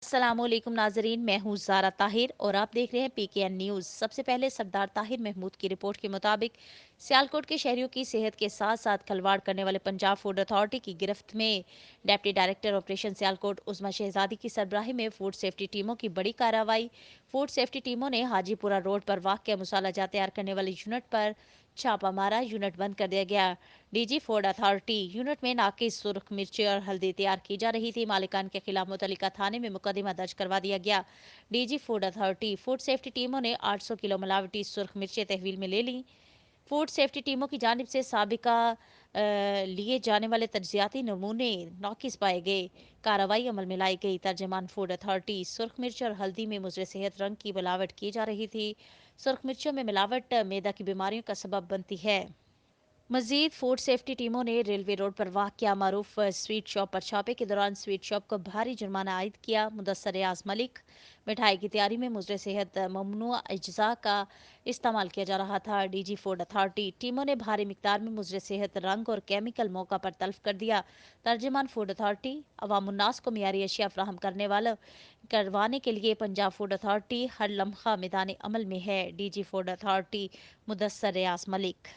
السلام علیکم ناظرین، میں ہوں زارا طاہر اور آپ دیکھ رہے ہیں پی کے این نیوز۔ سب سے پہلے سردار طاہر محمود کی رپورٹ کے مطابق سیالکوٹ کے شہریوں کی صحت کے ساتھ ساتھ کھلواڑ کرنے والے پنجاب فوڈ اتھارٹی کی گرفت میں ڈپٹی ڈائریکٹر آپریشن سیالکوٹ عظمیٰ شہزادی کی سربراہی میں فوڈ سیفٹی ٹیموں کی بڑی کارروائی۔ فوڈ سیفٹی ٹیموں نے حاجی پورہ روڈ پر واقع مصالحہ جات تیار کرنے والے یونٹ پر چھاپا مارا، یونٹ بند کر دیا گیا۔ D G food authority unit میں ناقص سرخ مرچیں اور ہلدی تیار کی جا رہی تھی، مالکان کے خلاف متعلقہ تھانے میں مقدمہ درج کروا دیا گیا۔ D G food authority food safety ٹیموں نے 800 کلو ملاوٹی سرخ مرچیں تحویل میں لے لیں۔ فوڈ سیفٹی ٹیموں کی جانب سے سابقہ لیے جانے والے تجزیاتی نمونے ناقص پائے گئے، کارروائی عمل میں لائی گئی۔ ترجمان فوڈ اتھارٹی سرخ مرچ اور ہلدی میں مضر صحت رنگ کی ملاوٹ کی جا رہی تھی۔ سرخ مرچوں میں ملاوٹ معدہ کی بیماریوں کا سبب بنتی ہے۔ مزید فوڈ سیفٹی ٹیموں نے ریلوے روڈ پر واقع معروف سویٹ شاپ پر چھاپے کے دوران سویٹ شاپ کو بھاری جرمانہ عائد کیا۔ مدثر ریاض ملک: مٹھائی کی تیاری میں مضر صحت ممنوع اجزاء کا استعمال کیا جا رہا تھا۔ ڈی جی فوڈ اتھارٹی ٹیموں نے بھاری مقدار میں مضر صحت رنگ اور کیمیکل موقع پر تلف کر دیا۔ ترجمان فوڈ اتھارٹی عوام الناس کو معیاری اشیاء فراہم کروانے کے لیے پنجاب فوڈ اتھارٹی ہر لمحہ میدان عمل میں ہے۔ D G food authority Mudassir Riaz ملک۔